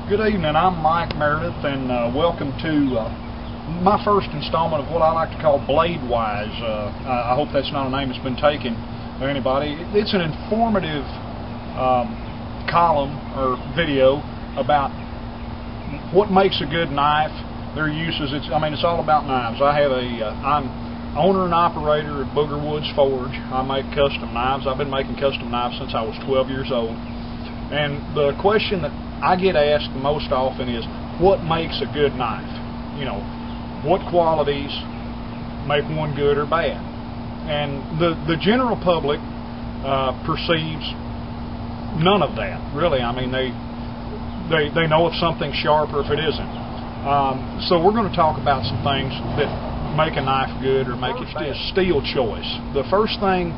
Good evening, I'm Mike Meredith, and welcome to my first installment of what I like to call Blade Wise. I hope that's not a name that's been taken by anybody. It's an informative column or video about what makes a good knife, their uses. It's all about knives. I'm owner and operator at Booger Woods Forge. I make custom knives. I've been making custom knives since I was 12 years old. And the question that I get asked most often is, what makes a good knife? You know, what qualities make one good or bad? And the general public perceives none of that, really. I mean, they know if something's sharp or if it isn't. So we're going to talk about some things that make a knife good or make it bad. Steel choice. The first thing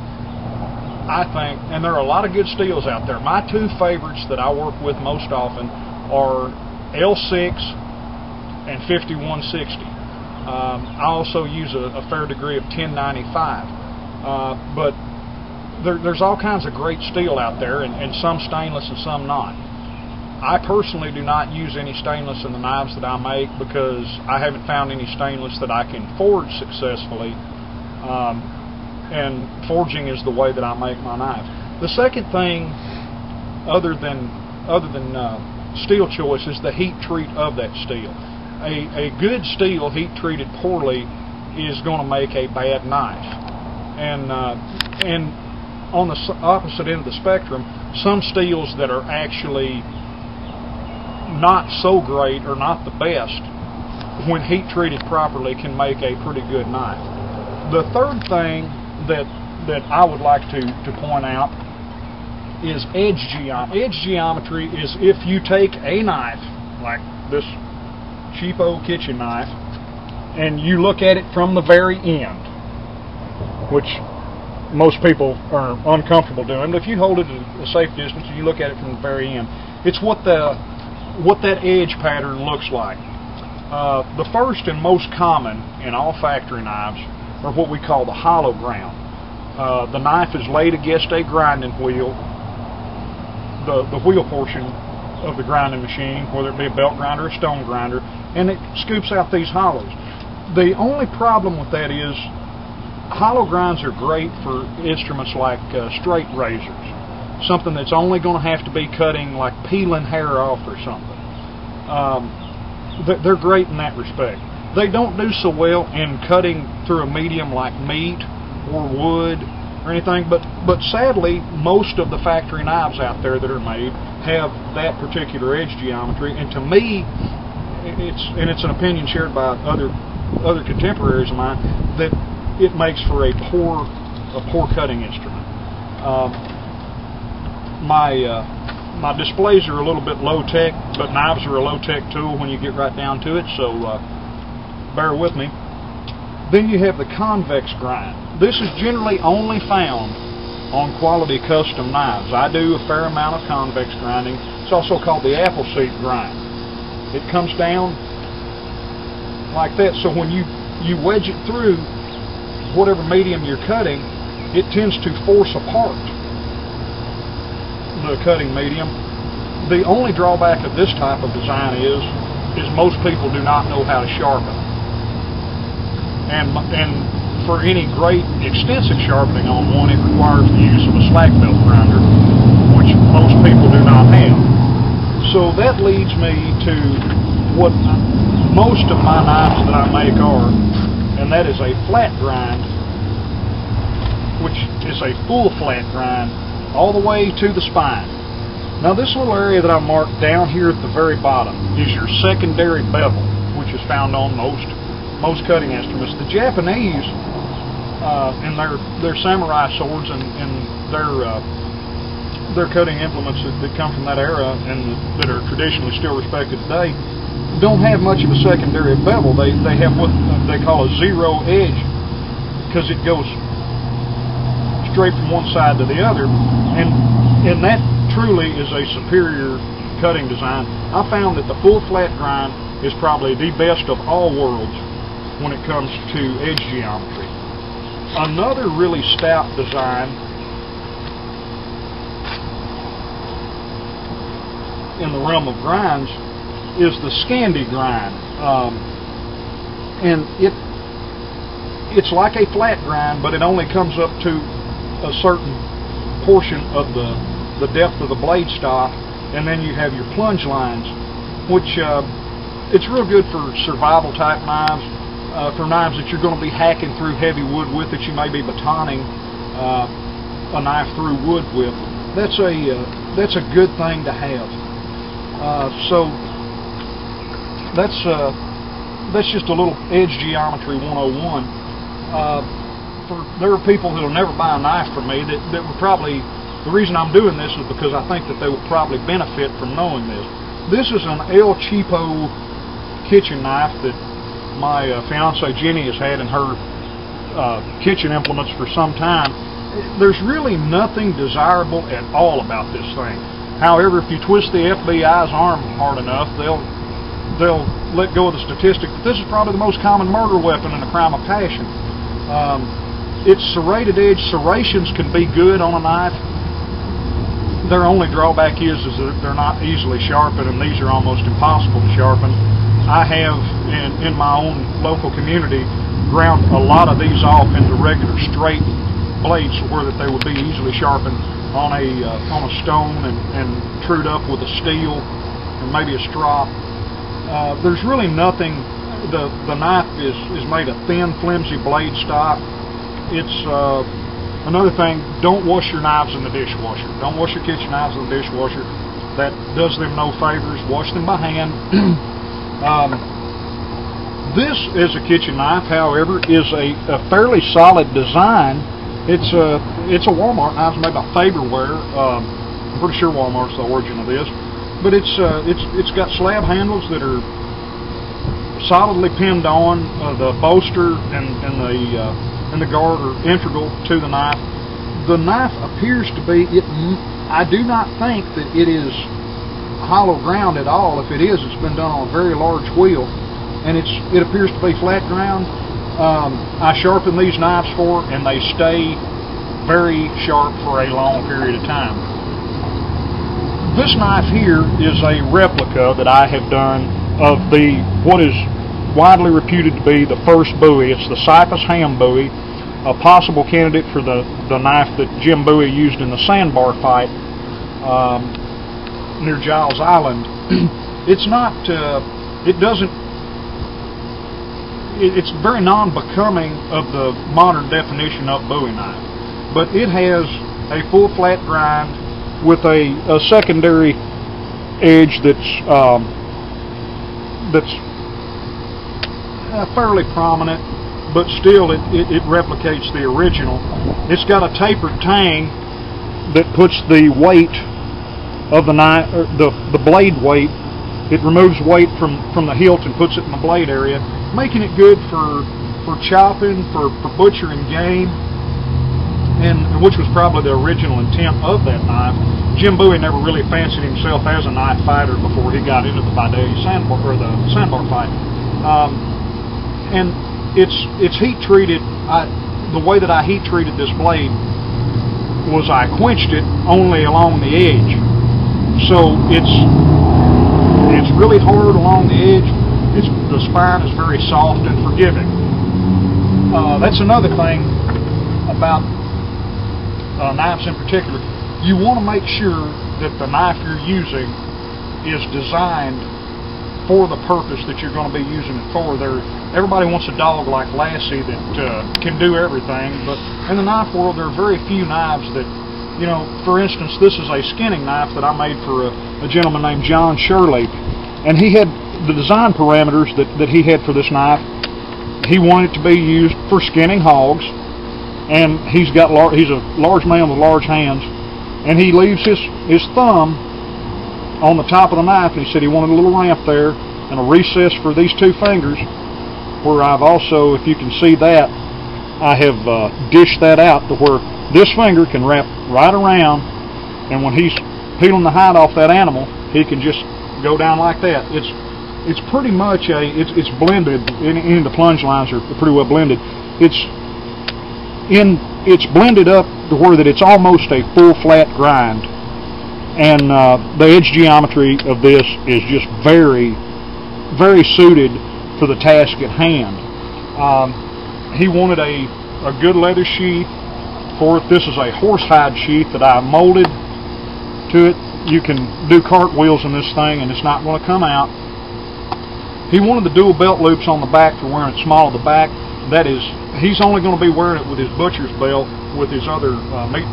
I think, and there are a lot of good steels out there. My two favorites that I work with most often are L6 and 5160. I also use a fair degree of 1095. But there's all kinds of great steel out there, and some stainless and some not. I personally do not use any stainless in the knives that I make because I haven't found any stainless that I can forge successfully. And forging is the way that I make my knife. The second thing, other than steel choice, is the heat treat of that steel. A good steel heat treated poorly is going to make a bad knife. And on the opposite end of the spectrum, some steels that are actually not so great or not the best, when heat treated properly, can make a pretty good knife. The third thing that I would like to point out is edge geometry. Edge geometry is if you take a knife, like this cheapo kitchen knife, and you look at it from the very end, which most people are uncomfortable doing, but if you hold it at a safe distance and you look at it from the very end, it's what that edge pattern looks like. The first and most common in all factory knives are what we call the hollow ground. The knife is laid against a grinding wheel, the wheel portion of the grinding machine, whether it be a belt grinder or a stone grinder, and it scoops out these hollows. The only problem with that is hollow grinds are great for instruments like straight razors, something that's only going to have to be cutting, like peeling hair off or something. They're great in that respect. They don't do so well in cutting through a medium like meat or wood or anything, but sadly most of the factory knives out there that are made have that particular edge geometry, and to me it's an opinion shared by other contemporaries of mine that it makes for a poor cutting instrument. My displays are a little bit low tech, but knives are a low tech tool when you get right down to it, so bear with me. Then you have the convex grind. This is generally only found on quality custom knives. I do a fair amount of convex grinding. It's also called the apple seed grind. It comes down like that, so when you wedge it through whatever medium you're cutting, it tends to force apart the cutting medium. The only drawback of this type of design is most people do not know how to sharpen. And for any great extensive sharpening on one, it requires the use of a slack belt grinder, which most people do not have. So that leads me to what most of my knives that I make are, and that is a flat grind, which is a full flat grind all the way to the spine. Now this little area that I marked down here at the very bottom is your secondary bevel, which is found on most cutting instruments. The Japanese in their samurai swords and their cutting implements that come from that era and that are traditionally still respected today don't have much of a secondary bevel. They have what they call a zero edge because it goes straight from one side to the other, and that truly is a superior cutting design. I found that the full flat grind is probably the best of all worlds when it comes to edge geometry. Another really stout design in the realm of grinds is the Scandi grind, and it's like a flat grind, but it only comes up to a certain portion of the depth of the blade stock, and then you have your plunge lines, which it's real good for survival type knives, for knives that you're going to be hacking through heavy wood with, that you may be batoning a knife through wood with. That's a good thing to have. So that's just a little edge geometry 101. There are people who will never buy a knife from me that would probably, the reason I'm doing this is because I think that they will probably benefit from knowing this. This is an El Cheapo kitchen knife that my fiancée Jenny has had in her kitchen implements for some time. There's really nothing desirable at all about this thing. However, if you twist the FBI's arm hard enough, they'll let go of the statistic that this is probably the most common murder weapon in a crime of passion. Its serrated edge serrations can be good on a knife. Their only drawback is that they're not easily sharpened, and these are almost impossible to sharpen. I have, in my own local community, ground a lot of these off into regular straight blades where that they would be easily sharpened on a stone and trued up with a steel and maybe a strop. There's really nothing. The knife is made of thin, flimsy blade stock. It's another thing. Don't wash your knives in the dishwasher. Don't wash your kitchen knives in the dishwasher. That does them no favors. Wash them by hand. This is a kitchen knife, however, is a fairly solid design. It's a Walmart knife made by Faberware. I'm pretty sure Walmart's the origin of this, but it's got slab handles that are solidly pinned on. The bolster and the guard are integral to the knife. The knife appears to be. I do not think that it is hollow ground at all. If it is, it's been done on a very large wheel, and it appears to be flat ground. I sharpen these knives for, and they stay very sharp for a long period of time. This knife here is a replica that I have done of what is widely reputed to be the first Bowie. It's the Cypress ham Bowie, a possible candidate for the knife that Jim Bowie used in the sandbar fight near Giles Island. It's not. It's very non-becoming of the modern definition of Bowie knife, but it has a full flat grind with a secondary edge that's fairly prominent, but still it replicates the original. It's got a tapered tang that puts the weight of the knife, the blade weight. It removes weight from the hilt and puts it in the blade area, making it good for chopping, for butchering game, and which was probably the original intent of that knife. Jim Bowie never really fancied himself as a knife fighter before he got into the Vidalia sandbar or the sandbar fight. And it's heat treated. The way that I heat treated this blade was I quenched it only along the edge, so it's really hard along the edge. The spine is very soft and forgiving. That's another thing about knives in particular. You want to make sure that the knife you're using is designed for the purpose that you're going to be using it for. Everybody wants a dog like Lassie that can do everything, but in the knife world there are very few knives that, for instance, this is a skinning knife that I made for a gentleman named John Shirley, and he had the design parameters that he had for this knife. He wanted it to be used for skinning hogs, and he's a large man with large hands, and he leaves his thumb on the top of the knife, and he said he wanted a little ramp there and a recess for these two fingers, where I've also, if you can see that, I have dished that out to where this finger can wrap right around, and when he's peeling the hide off that animal, he can just go down like that. It's pretty much it's blended. Any of the plunge lines are pretty well blended. It's blended up to where that it's almost a full flat grind. and the edge geometry of this is just very, very suited for the task at hand. He wanted a good leather sheath for it. This is a horsehide sheath that I molded to it. You can do cartwheels in this thing and it's not going to come out. He wanted the dual belt loops on the back for wearing it small at the back. That is, he's only going to be wearing it with his butcher's belt with his other meat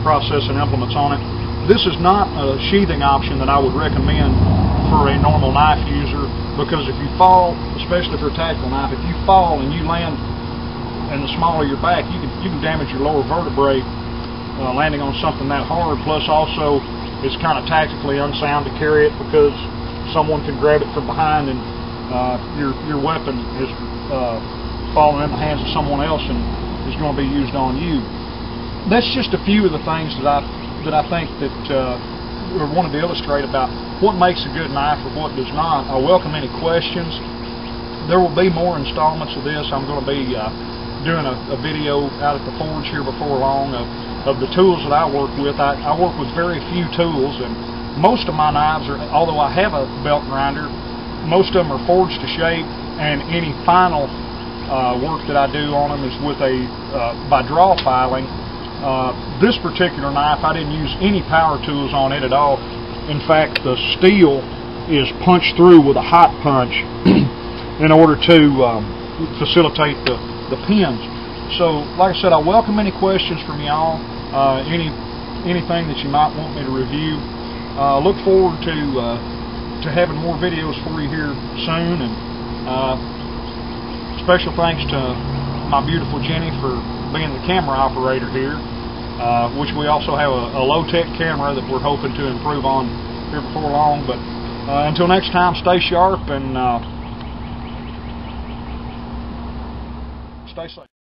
processing implements on it. This is not a sheathing option that I would recommend for a normal knife user, because if you fall, especially for a tactical knife, if you fall and you land in the small of your back, you can damage your lower vertebrae landing on something that hard. Plus also, it's kind of tactically unsound to carry it because someone can grab it from behind and your weapon is falling in the hands of someone else and is going to be used on you. That's just a few of the things that I think that we wanted to illustrate about what makes a good knife or what does not. I welcome any questions. There will be more installments of this. I'm going to be doing a video out at the forge here before long of the tools that I work with. I work with very few tools, and most of my knives are, although I have a belt grinder, most of them are forged to shape, and any final work that I do on them is with by draw filing. This particular knife, I didn't use any power tools on it at all. In fact, the steel is punched through with a hot punch in order to facilitate the pins. So, like I said, I welcome any questions from y'all, anything that you might want me to review. Look forward to having more videos for you here soon, and special thanks to my beautiful Jenny for being the camera operator here, which we also have a low-tech camera that we're hoping to improve on here before long. But until next time, stay sharp and stay safe.